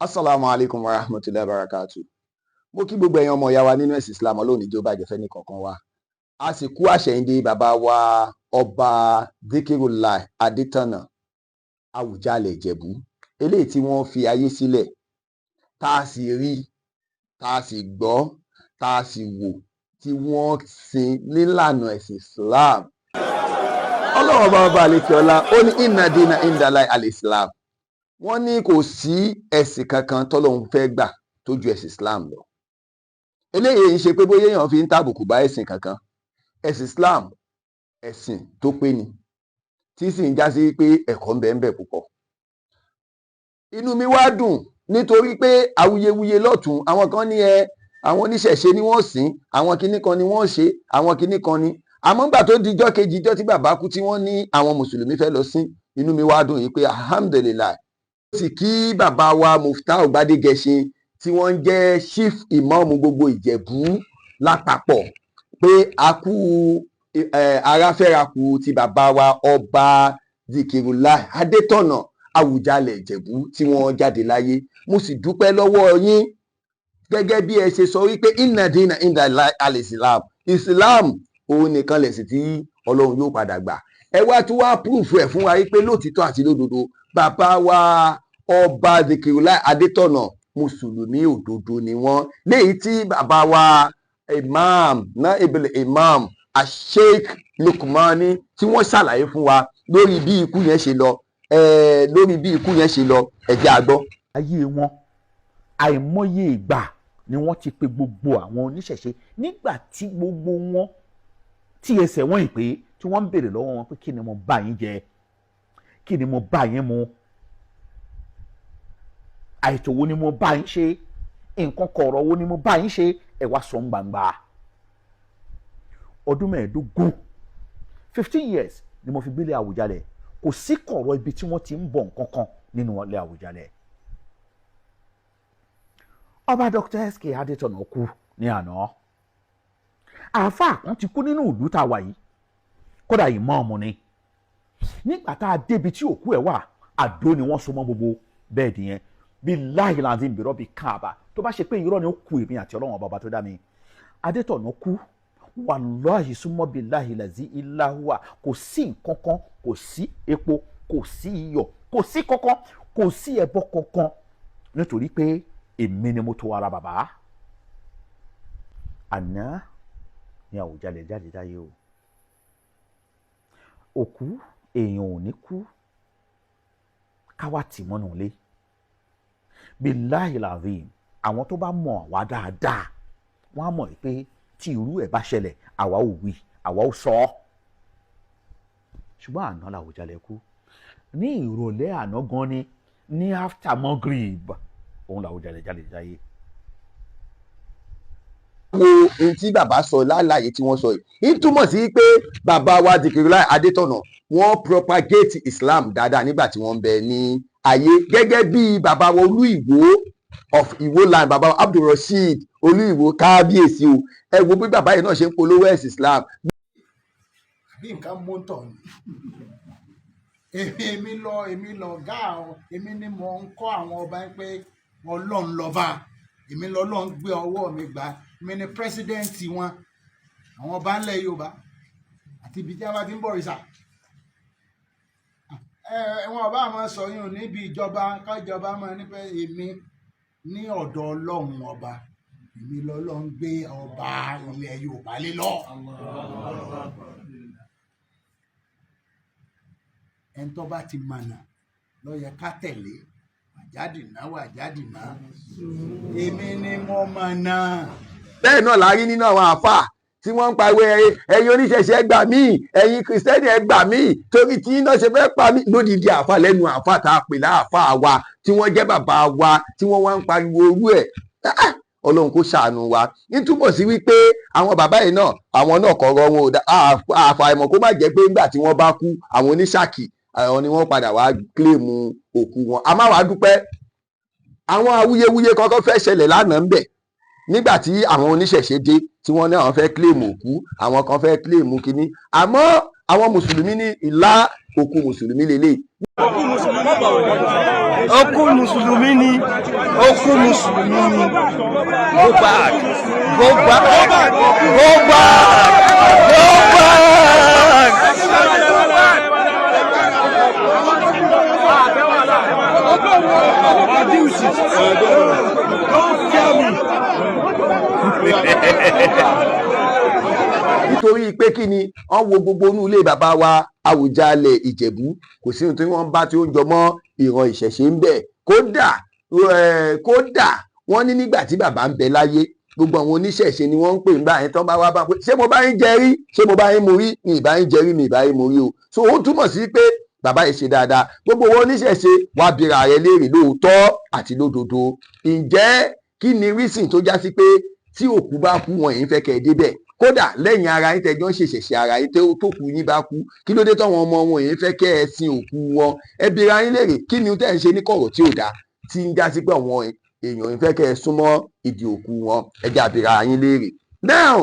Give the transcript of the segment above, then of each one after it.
Assalamu alaikum wa rahmatullahi wa barakatuh. Mo kí gbogbo ẹ̀yin ọmọ ìyá wa nínú ẹ̀sìn Islam lónìí jó bàjẹ́ fẹ́ ní kankan wa. A sì kú àṣẹ̀yìndé bàbá wa ọba Sikirulah Adétọ̀nà Awujalẹ Ijẹbu eléyìí tí wọ́n fi ayé sílẹ̀ tá a sì rí tá a sì gbọ́ tá a sì wò tí wọ́n sin nílànà ẹ̀sìn Islam. Ọlọ́run ọba àlekè ọlá ó ní inna dina indalai al-Islam. Wọ́n ní kò sí ẹ̀sìn kankan tọ́lọ́run fẹ́ gbà tó ju ẹ̀sìn Islam lọ. Eléyìí ń ṣe pé bóyá èèyàn fi ń tàbùkù bá ẹ̀sìn kankan. Ẹ̀sìn Islam ẹ̀sìn tó pé ni tí sì ń já sí pé ẹ̀kọ́ ń bẹ ń bẹ púpọ̀. Inú mi wá dùn nítorí pé awuyewuye lọ́tún àwọn kan ní àwọn oníṣẹ̀ṣe ni wọ́n sìn, àwọn kinní kan ni wọ́n ṣe, àwọn kinní kan ni. Àmọ́ nígbà tó dijọ́ kejì ijọ́ tí bàbá kú tí wọ́n ní àwọn mùsùlùmí fẹ́ lọ sìn, inú mi wá dùn yìí pé alhamdulillah. Sì kí bàbá wa Muftau Gbádégẹṣin tí wọ́n ń jẹ́ chief imam gbogbo Ìjẹ̀bú lápapọ̀ pé a kú aráfẹ́rakù ti bàbá wa ọba Sikirulah Adétọ̀nà Awujalẹ Ijẹ̀bú tí wọ́n jáde láyé. Mo sì dúpẹ́ lọ́wọ́ yín gẹ́gẹ́ bí ẹ ṣe sọ wípé inna dina indalai al-Islam. Islam òun nìkan lẹ̀sìn tí Ọlọ́run yóò padà gbà. Ẹ wá tún wá púrùfù ẹ̀ fún wa wípé lótìtọ́ àti lódodo bàbá wa ọba Sikirulah Adétọ̀nà mùsùlùmí òdodo ni wọ́n, léyìí tí bàbá wa imam naibul imam Sheikh Lukmani tí wọ́n ṣàlàyé fún wa lórí bí ikú yẹn ṣe lọ ẹ̀jẹ̀ àgbọ́. Ayé wọn àìmọye ìgbà ni wọ́n ti pe gbogbo àwọn oníṣẹ̀ṣe nígbà tí gbogbo wọn tí ẹsẹ̀ wọn ìpè tí wọ́n ń béèrè lọ́wọ́ wọn pé kí ni mo bá yín jẹ, kí ni mo bá yín mu, àìtò wo ni mo bá yín ṣe, nǹkan kọ̀ọ̀rọ̀ wo ni mo bá yín ṣe, ẹ wá sọ gbangba. Ọdún 15 years ni mo fi gbélé Awujalẹ, kò sí kọ̀ọ̀rọ̀ ibi tí wọ́n ti ń bọ̀ nǹkan kan nínú ilé Awujalẹ. Ọba Dr. SK Adétọ̀nà kú ní àná. Àáfàá kan ti kú nínú ìlú tá a wà yìí, kódà ìmáàmù ni. Nígbà tá a débi tí òkú ẹ̀ wà, àdó ni wọ́n so mọ́ gbogbo bẹ́ẹ̀dì yẹn. Billahi lazim birọ́bì káàbà tó bá ṣe pé irọ́ ni ó kú èmi àti Ọlọ́run ọba tó dá mi. Adétọ̀nà kú wallahi summa billahi lazi illa huwa, kò sí nǹkan kan, kò sí epo, kò sí iyọ̀, kò sí kankan, kò sí ẹbọ kankan, nítorí pé èmi ni mo tó ara bàbá. Àná ni Awujalẹ jáde láyé o. Òkú èèyàn ò ní kú káwá tì mọ́nà lé. Billahi lazim àwọn tó bá mọ̀ wá dáadáa wọ́n á mọ̀ pé tí irú ẹ̀ bá ṣẹlẹ̀ àwa ò wí, àwa ò sọ ọ́. Ṣùgbọ́n àná l'Awujalẹ kú. Ní ìrọ̀lẹ́ àná gan ni ní after Maghrib òun l'Awujalẹ jáde láyé. Wo ohun tí bàbá sọ láàyè tí wọ́n sọ yìí túmọ̀ sí pé bàbá wa Sikirulah Adétọ̀nà wọ́n propagate Islam dáadáa nígbà tí wọ́n ń bẹ ní ayé, gẹ́gẹ́ bí bàbá wa Olú Ìwó of Ìwó land, bàbá wa Abdulrasheed Olú Ìwó kábíyèsí o. Ẹ wo bí bàbá yìí náà ṣe ń polówó ẹ̀sìn Islam. Bí nǹkan mú tọ̀ ni èmi lọ gá àwọn, èmi ni mo ń kọ́ àwọn ọba pé Ọlọ́run lọ́ba, èmi lọ́lọ́run gbé ọwọ́ mi gbà, èmi ni pírẹsidẹ́ǹtì wọn, àwọn ọba ńlẹ̀ Yorùbá àti ibi tí a bá ti ń bọ̀ rìsà. Wọn ọba àmọ́ sọ yín níbi ìjọba kájọba máa ní pé èmi ní ọ̀dọ̀ Ọlọ́run ọba, èmi lọ́lọ́run gbé ọba ilẹ̀ Yorùbá lé lọ. Ẹni tó bá ti mọ̀nà ló yẹ ká tẹ̀lé. Wàjádìná èmi ni mo mọ̀nà. Bẹ́ẹ̀ náà la rí nínú àwọn àáfàá tí wọ́n ń pariwo ẹ̀yin oníṣẹ̀ṣe ẹ gbà mí, ẹ̀yin kìrìsìtẹ́nì ẹ gbà mí, torí tí iná ṣe fẹ́ pa mí. Lódìdí àáfàá lẹ́nu àáfàá tá a pè láàfàá wa tí wọ́n jẹ́ bàbá wa tí wọ́n wá ń pariwo orú ẹ̀. Ọlọ́run kó ṣàánú wa. Nítúbọ̀ sí wípé àwọn bàbá yìí náà àwọn náà kọ̀ọ̀rọ̀ wọn ò dá àfàìmọ̀ kó má jẹ́ pé nígbà tí wọ́n bá kú àwọn oníṣàkì àwọn ni wọ́n padà wá kílèmù òkú wọn. A máa wá dúpẹ́. Àwọn awuyewuye kankan fẹ́ ṣẹlẹ̀ lánàá ń bẹ̀ nígbà tí àwọn oníṣẹ̀ṣe dé tí wọ́n ní àwọn fẹ́ kílèmù òkú, àwọn kan fẹ́ kílèmù kínní. Àmọ́ àwọn mùsùlùmí ní ìlà òkú mùsùlùmí lélẹ̀. Òkú mùsùlùmí ni. Òkú mùsùlùmí ni. Go back. Go back. Go back. Go back. Nítorí pé kí ni wọ́n wo gbogbo inú ilé bàbá wa Awujalẹ Ijẹbu, kò sí ohun tí wọ́n bá tí ó jọ mọ́ ìran ìṣẹ̀ṣe ń bẹ̀. Kódà wọ́n ní nígbà tí bàbá ń bẹ láyé, gbogbo àwọn oníṣẹ̀ṣe ni wọ́n ń pè nígbà yẹn tán bá wá bá pé ṣé mo bá yín jẹ rí, ṣé mo bá yín mu rí, mi ì bá yín jẹ rí, mi ì bá yín mu rí o. So ó túmọ̀ sí pé bàbá yìí ṣe dáadáa. Gbogbo wọn oníṣẹ̀ṣe wá bira rẹ léèrè lóòótọ́ àti lódodo. Ǹjẹ́ kí ni reason tó já sí pé tí òkú bá kú wọn yìí ń fẹ́ kẹ́ ẹ débẹ̀? Kódà lẹ́yìn ara yín tẹjọ́ ń ṣèṣẹ̀ṣẹ̀ ara yín tó kú yín bá kú, kí ló dé táwọn ọmọ wọn yìí ń fẹ́ kẹ́ ẹ sin òkú wọn? Ẹ bira yín léèrè kí ni tẹ́ ń ṣe ní kọ̀rọ̀ tí ò dáa tí ń já sí pé àwọn èèyàn ń fẹ́ kẹ́ ẹ súnmọ́ ìdí òkú wọn. Ẹ jẹ́ àbira yín léèrè. Now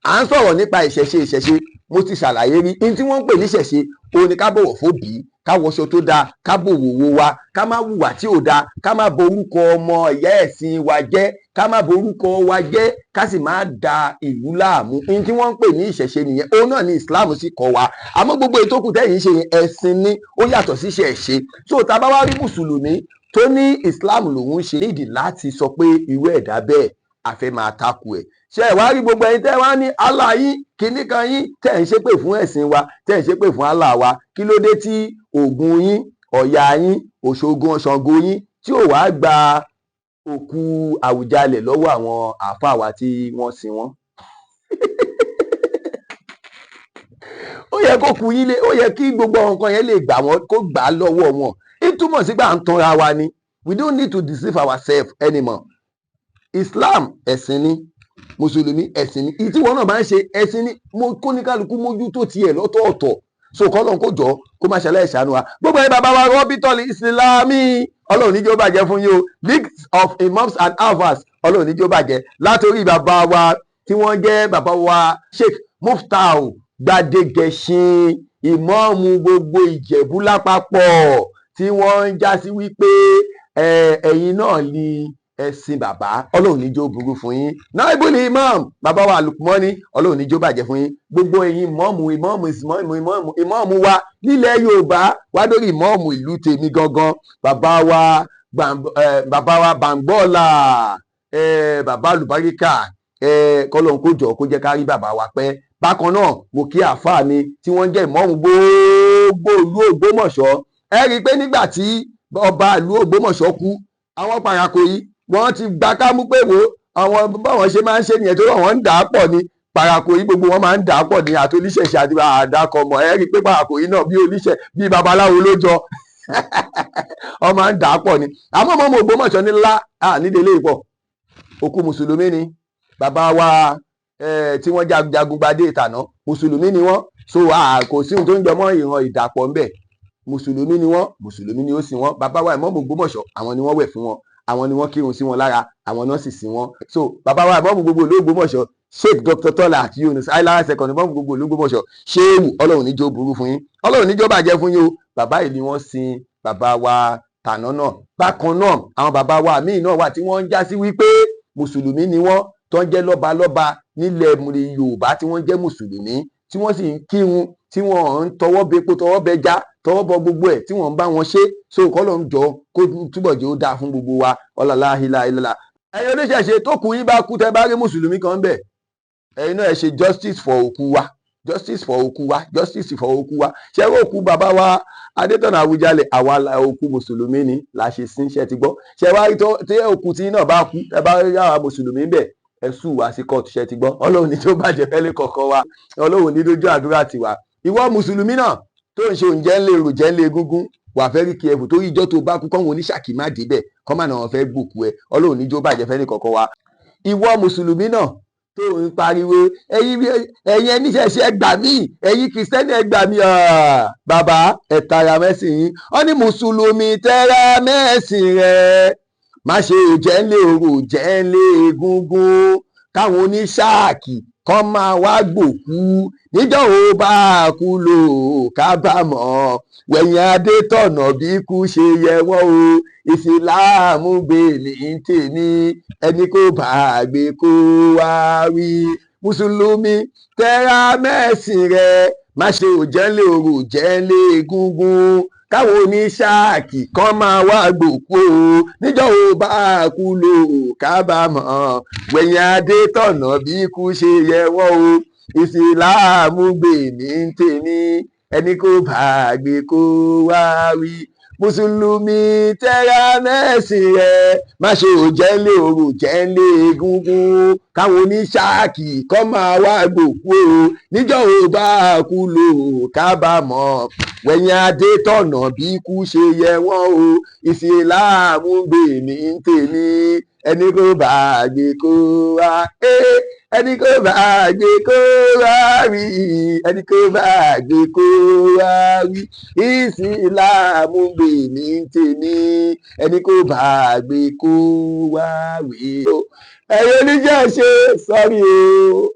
à ń sọ̀rọ̀ nípa ìṣẹ̀ṣe. Mo ti ṣàlàyé rí ní tí wọ́n ń pè ní ìṣẹ̀ṣe. Òun ni ká bọ̀wọ̀ fóbìí, ká wọṣọ tó dáa, ká bòwòwò wa, ká má hùwà tí ò dáa, ká má borúkọ ọmọ ìyá ẹ̀sìn wa jẹ́, ká má borúkọ wa jẹ́, ká sì má da ìlú láàmú. Ní tí wọ́n ń pè ní ìṣẹ̀ṣe nìyẹn. Òun náà ni Islam sì kọ́ wa. Àmọ́ gbogbo ètò kù tẹ́yìn ṣe yẹn ẹ̀sìn ni, ó yàtọ̀ sí ìṣẹ̀ṣe. So tá a bá wá rí mùsùlùmí tó ní Islam lòun ṣe, nídìí láti sọ pé irú ẹ̀dá bẹ́ẹ̀ a fẹ́ máa takò ẹ̀. Ṣé ẹ wá rí gbogbo ẹ̀yin tẹ́ wá ní Allah yín kinní kan yín tẹ́ ń ṣépè fún ẹ̀sìn wa, tẹ́ ń ṣépè fún Allah wa, kí ló dé tí Ògún yín, Ọ̀yà yín, Òṣogbo Ṣàngó yín tí ò wá gba òkú Àwùjalẹ̀ lọ́wọ́ àwọn àáfàá wa tí wọ́n sin wọ́n? Ó yẹ kó kú yín lé, ó yẹ kí gbogbo nǹkan yẹn lè gbà wọ́n, kó gbà á lọ́wọ́ wọn. Ìtumọ̀ sí pé à ń tanra wa ni. We don't need to deceive ourselves anymore. Islam ẹ̀sìn ni, Mùsùlùmí ẹ̀sìn ni. Ìtí wọn náà bá ń ṣe ẹ̀sìn ni, kó ní kálukú mójútó tiẹ̀ lọ́tọ̀ọ̀tọ̀. So kọ́lọ́n kó jọ kó má ṣàlàyé ṣàánú wa. Gbogbo ẹ̀ bàbá wa rọ́bítọ́lì ìsìlámì, Ọlọ́run níjó bàjẹ́ fún yín o. League of Imams and Alfas, Ọlọ́run níjó bàjẹ́. Látòrí bàbá wa tí wọ́n jẹ́ bàbá wa Sheikh Muftau Gbadegẹṣin, ìmáàmù gbogbo Ìjẹ̀bú lápapọ̀, tí wọ́n ń já sí wípé ẹ̀yin náà ni ẹ̀sìn bàbá, Ọlọ́run níjó burú fún yín. Naibul Imam bàbá wa Lukumani, Ọlọ́run níjó bàjẹ́ fún yín. Gbogbo ẹ̀yin ìmáàmù wa nílẹ̀ Yorùbá wá lórí ìmáàmù ìlú tèmi gangan, bàbá wa Bàǹgbọ́ọ̀là, bàbá Àlùbáríkà, kọ́lọ́run kó jọ kó jẹ́ ká rí bàbá wa pẹ́. Bákan náà mo kí àáfàá mi tí wọ́n jẹ́ ìmáàmù gbogbo ìlú Ògbómọ̀ṣọ́. Ẹ rí i pé nígbà tí ọba ìlú Ògbómọ̀ṣọ́ kú, àwọn Parako yìí wọ́n ti gba kámú pé wo àwọn báwọn ṣe máa ń ṣe nìyẹn, tó rọ̀ wọ́n ń dà á pọ̀ ni. Parako yìí gbogbo wọn máa ń dà á pọ̀ ní àti oníṣẹ̀ṣe àti àdàkọ mọ̀. Ẹ rí i pé Parako yìí náà bí babaláwo ló jọ wọ́n máa ń dà á pọ̀ ni. Àmọ́ ọmọ Ògbómọ̀ṣọ́ ní ńlá nídìí ilé ìpọ̀ òkú mùsùlùmí ni bàbá wa tí wọ́n jagun gbadé ìtànà, mùsùlùmí ni wọ́n. So kò sí ohun tó ń jẹ mọ́ ìran ìdàpọ̀ ńbẹ̀. Mùsùlùmí ni wọ́n, mùsùlùmí ni ó sin wọ́n. Bàbá wa ìmáàmù Ògbómọ̀ṣọ́, àwọn ni wọ́n wẹ̀ fún wọn, àwọn ni wọ́n kírun sí wọn lára, àwọn náà sì sin wọn. So bàbá wa ìmáàmù gbogbo ìlú Ògbómọ̀ṣọ́, Sheikh Dr. Tola àti Yunus Aylara second ìmáàmù gbogbo ìlú Ògbómọ̀ṣọ́, ṣéwù, Ọlọ́run níjó burú fún yín, Ọlọ́run níjó bàjẹ́ fún yín o. Bàbá yìí ni wọ́n sin bàbá wa tàná náà. Bákan náà àwọn bàbá wa míì náà wà tí wọ́n ń já sí wípé mùsùlùmí ni wọ́n, tó ń jẹ́ lọ́balọ́ba nílẹ̀ Yorùbá, tí wọ́n jẹ́ mùsùlùmí, tí wọ́n sì ń kírun, tí wọ́n ń tọwọ́ bepo tọwọ́ bẹja tọwọ́ bọ gbogbo ẹ̀, tí wọ́n ń bá wọn ṣe. So kọ́lọ̀ ń jọ kó túbọ̀ jẹ́ ó dáa fún gbogbo wa. Ọlọ́lá ilá ilá. Ẹ̀yin oníṣẹ̀ṣe tó kù yín bá kú, tẹ́ bá rí mùsùlùmí kan bẹ̀, ẹ̀yin náà ẹ ṣe justice for òkú wa, justice for òkú wa, justice for òkú wa. Ṣé wọ́n òkú bàbá wa Adétọ̀nà Àwùjalẹ̀, àwa òkú mùsùlùmí ni la ṣe sí, ṣe ti gbọ́. Ṣé wá rí tí òkú tí náà bá kú, tẹ́ bá rí àwa mùsùlùmí bẹ̀, ẹ sùn wá sí kóòtù, ṣe ti gbọ́. Ọlọ́run ní tó bàjẹ́ fẹ́lẹ́ kọ̀ọ̀kan wa, Ọlọ́run ní dójú àdúrà tiwa. Ìwọ mùsùlùmí náà tó ń ṣe oúnjẹ ńlẹ̀ èròjẹ́ ńlẹ̀ egúngún, wà fẹ́ rí kí ẹ̀fù tó yíjọ́ tó bá kú kọ́ wọn oníṣàkí má débẹ̀ kọ́ mà náà wọn fẹ́ gbòkú ẹ. Ọlọ́run ní jó bàjẹ́ fẹ́lẹ́ kọ̀ọ̀kan wa. Ìwọ mùsùlùmí náà tó ń pariwo ẹ̀yin oníṣẹ̀ṣe ẹ gbà mí, ẹ̀yin kìrìsìtẹ́nì ẹ gbà mí, bàbá ẹ tara mẹ́sìn yín. Wọ́n ní mùsùlùmí tẹ́ra mẹ́sìn rẹ̀, má ṣe òjẹ́ ńlẹ̀ òrò jẹ́ ńlẹ̀ egúngún, káwọn oníṣàkí kọ́ máa wá gbòkú níjọ́ ò bá kú lò kábàámọ̀ wẹ̀yìn Adétọ̀nà bí kú ṣe yẹ wọ́n o ìsìláàmù gbé ní tèmi ẹni kò bá gbé kó wá wí. Mùsùlùmí tẹra mẹ́sìn rẹ má ṣe òjẹ́lé orò jẹ́lé egungun káwọn oníṣáàkì kan máa wá gbòkú o níjọ́ ò bá kú lò kábàámọ̀ wẹ̀yìn Adétọ̀nà bí kú ṣe yẹ wọ́n o ìsìláàmù gbé ní tèmi ẹni kò bá gbé kó wá wí. Mùsùlùmí tẹra mẹ́sìn rẹ má ṣe òjẹ́lé orò jẹ́lé egungun káwọn oníṣáàkì kan máa wá gbòkú o níjọ́ ò bá kú lò kábàámọ̀ wẹ̀yìn Adétọ̀nà bí kú ṣe yẹ wọ́n o ìsìláàmù gbé ní tèmi ẹni kò bá gbé kó wá ẹni kò bá gbé kó wá wí ẹni kò bá gbé kó wá wí ìsìláàmù gbé ní tèmi ẹni kò bá gbé kó wá wí. Ẹ̀yin oníṣẹ̀ṣe sọ́rí o.